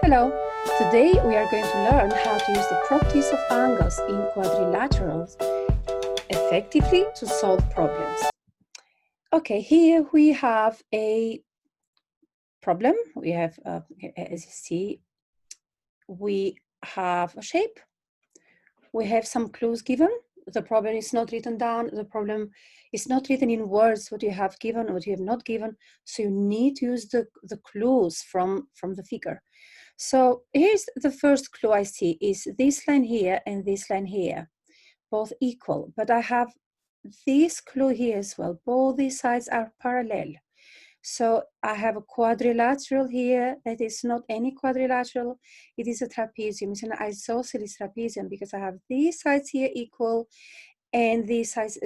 Hello, today we are going to learn how to use the properties of angles in quadrilaterals effectively to solve problems. Okay, here we have a problem. We have, as you see, we have a shape. We have some clues given. The problem is not written down. The problem is not written in words, what you have given or what you have not given. So you need to use the clues from the figure. So here's the first clue I see is this line here and this line here, both equal. But I have this clue here as well. Both these sides are parallel. So I have a quadrilateral here that is not any quadrilateral. It is a trapezium. It's an isosceles trapezium because I have these sides here equal and these sides,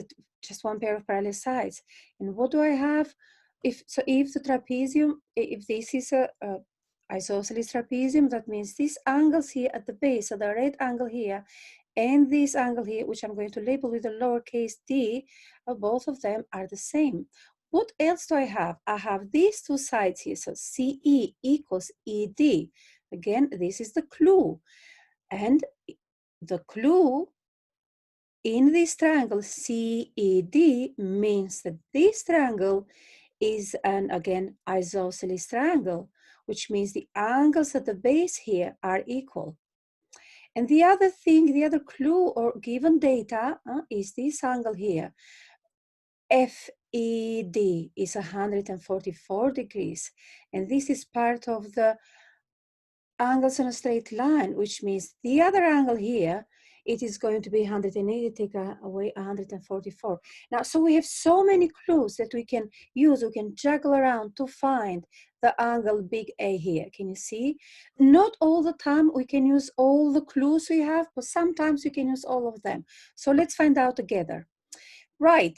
just one pair of parallel sides. And what do I have? If the trapezium, if this is a isosceles trapezium, that means these angles here at the base, so the red angle here and this angle here, which I'm going to label with a lowercase d, both of them are the same. What else do I have? I have these two sides here, so CE equals ED. Again, this is the clue. And the clue in this triangle CED means that this triangle is an, again, isosceles triangle, which means the angles at the base here are equal. And the other thing, the other clue or given data is this angle here. FED is 144 degrees. And this is part of the angles on a straight line, which means the other angle here, it is going to be 180, take away 144. Now, so we have so many clues that we can use, we can juggle around to find the angle big A here. Can you see? Not all the time we can use all the clues we have, but sometimes we can use all of them. So let's find out together. Right,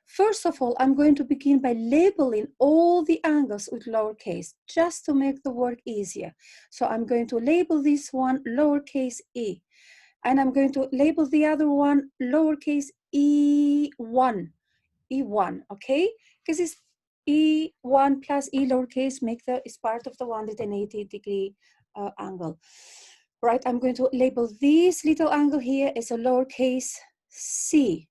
first of all, I'm going to begin by labeling all the angles with lowercase, just to make the work easier. So I'm going to label this one lowercase e, and I'm going to label the other one lowercase e1, okay? Because it's e1 plus e lowercase is part of the 180 degree angle. Right, I'm going to label this little angle here as a lowercase c.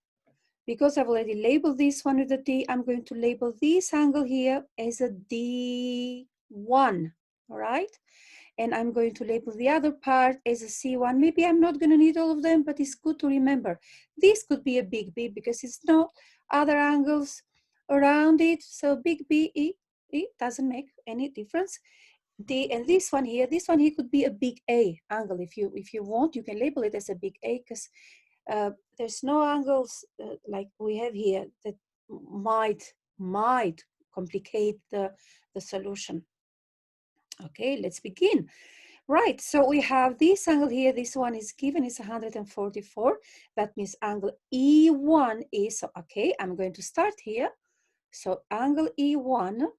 Because I've already labeled this one with a D, I'm going to label this angle here as a D1, all right? And I'm going to label the other part as a C1. Maybe I'm not gonna need all of them, but it's good to remember. This could be a big B because it's not other angles around it. So big B, E doesn't make any difference. D, and this one here could be a big A angle. If you want, you can label it as a big A because there's no angles like we have here that might complicate the solution. Okay, let's begin. Right, so we have this angle here. This one is given, is 144. That means angle E1 is, okay, I'm going to start here. So angle E1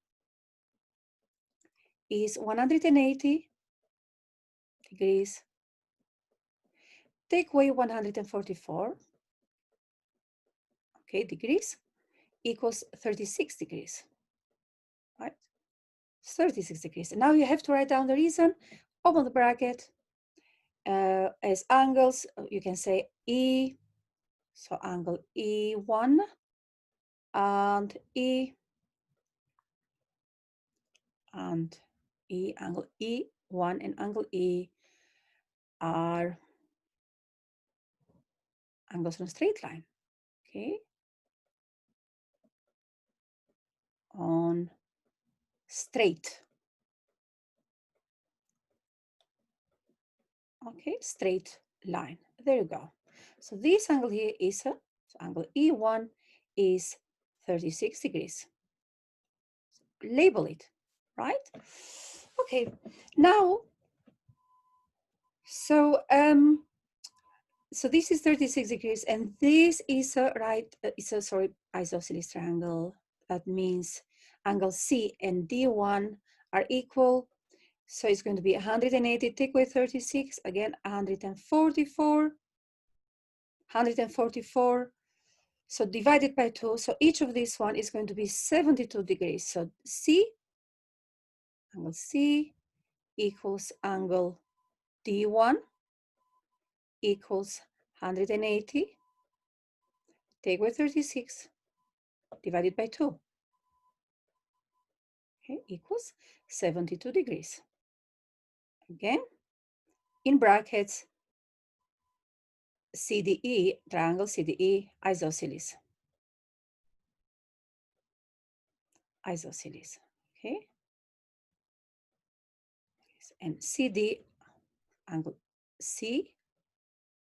is 180 degrees. Take away 144, okay, degrees, equals 36 degrees, right? 36 degrees. And now you have to write down the reason. Open the bracket. As angles, you can say E, so angle E1 and E, and E, angle E1 and angle E are angles on a straight line, okay? On straight. Okay, straight line. There you go. So this angle here is, so angle E1 is 36 degrees. Label it, right? Okay, now, so this is 36 degrees, and this is a isosceles triangle. That means angle C and D1 are equal. So it's going to be 180, take away 36, again 144, 144. So divided by 2, so each of these one is going to be 72 degrees. So C, angle C equals angle D1 equals 180. Take away 36 divided by 2. Okay, equals 72 degrees. Again, in brackets, CDE, triangle CDE, isosceles. Isosceles, okay? And CD, angle C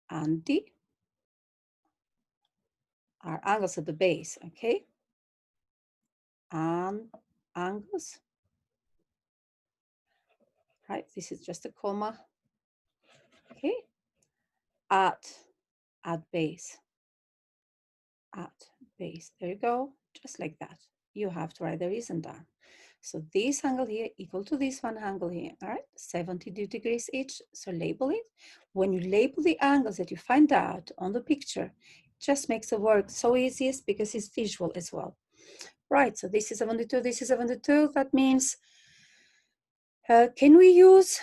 and D are angles at the base, okay? And angles, right? This is just a comma, okay? At base, there you go, just like that. You have to write the reason down. So this angle here equal to this one angle here, all right? 72 degrees each, so label it. When you label the angles that you find out on the picture, it just makes the work so easiest because it's visual as well. Right, so this is 72, this is 72, that means, can we use,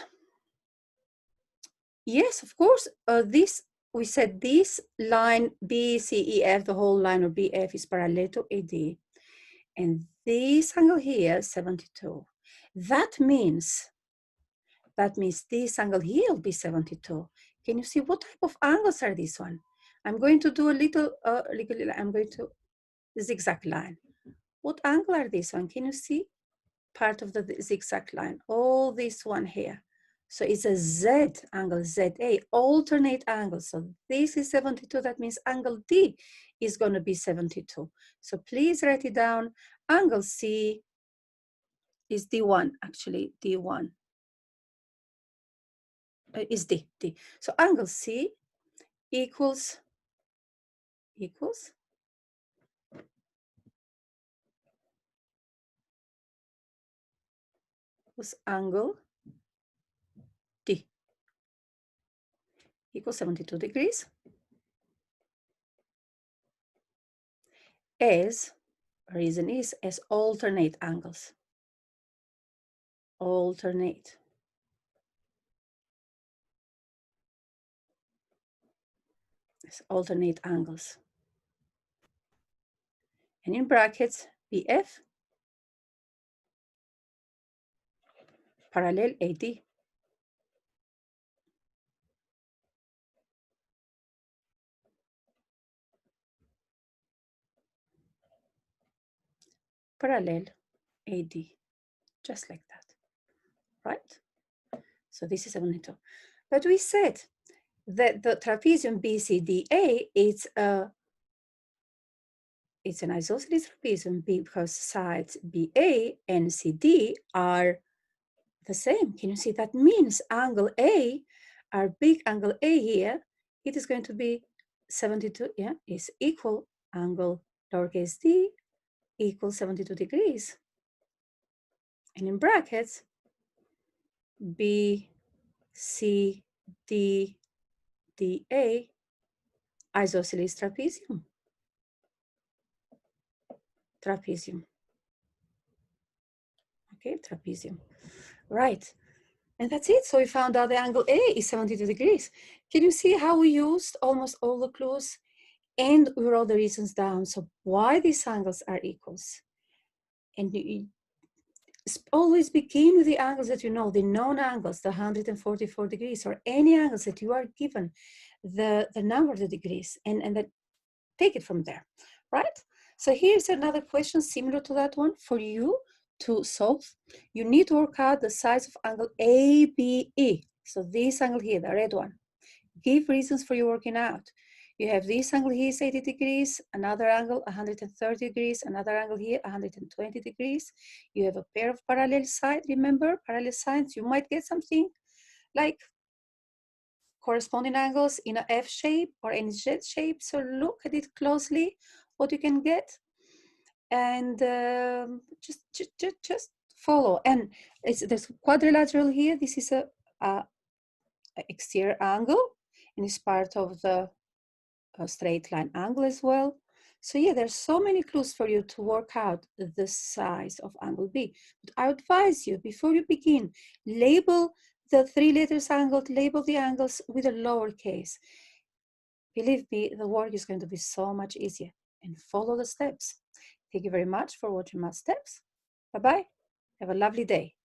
yes, of course, this, we said this line BCEF, the whole line of BF is parallel to AD. And this angle here, 72. That means this angle here will be 72. Can you see what type of angles are this one? I'm going to do a little, I'm going to zigzag line. What angle are this one? Can you see? Part of the zigzag line, all this one here. So it's a Z angle, ZA, alternate angle. So this is 72, that means angle D is gonna be 72. So please write it down. Angle C is D1, actually, D1. Is D. So angle C equals angle D equals 72 degrees. As, reason is, as alternate angles. Alternate. As alternate angles. And in brackets, BF parallel AD. Parallel AD, just like that, right? So this is 72. But we said that the trapezium BCDA, it's an isosceles trapezium because sides BA and CD are the same. Can you see? That means angle A, our big angle A here, it is going to be 72, yeah, is equal angle lowercase d equals 72 degrees. And in brackets, B, C, D, D, A, isosceles trapezium. Trapezium. Okay, trapezium. Right. And that's it. So we found out the angle A is 72 degrees. Can you see how we used almost all the clues? And we wrote the reasons down. So why these angles are equals. And you always begin with the angles that you know, the known angles, the 144 degrees, or any angles that you are given the number of the degrees, and then take it from there, right? So here's another question similar to that one for you to solve. You need to work out the size of angle ABE. So this angle here, the red one. Give reasons for your working out. You have this angle here is 80 degrees, another angle 130 degrees, another angle here 120 degrees. You have a pair of parallel sides. Remember, parallel sides, you might get something like corresponding angles in a F shape or any Z shape. So look at it closely, what you can get, and just follow. And there's quadrilateral here. This is a exterior angle, and it's part of the straight line angle as well. So yeah, there's so many clues for you to work out the size of angle B. But I advise you, before you begin, label the 3 letters angle, label the angles with a lowercase. Believe me, the work is going to be so much easier. And follow the steps. Thank you very much for watching my steps. Bye-bye. Have a lovely day.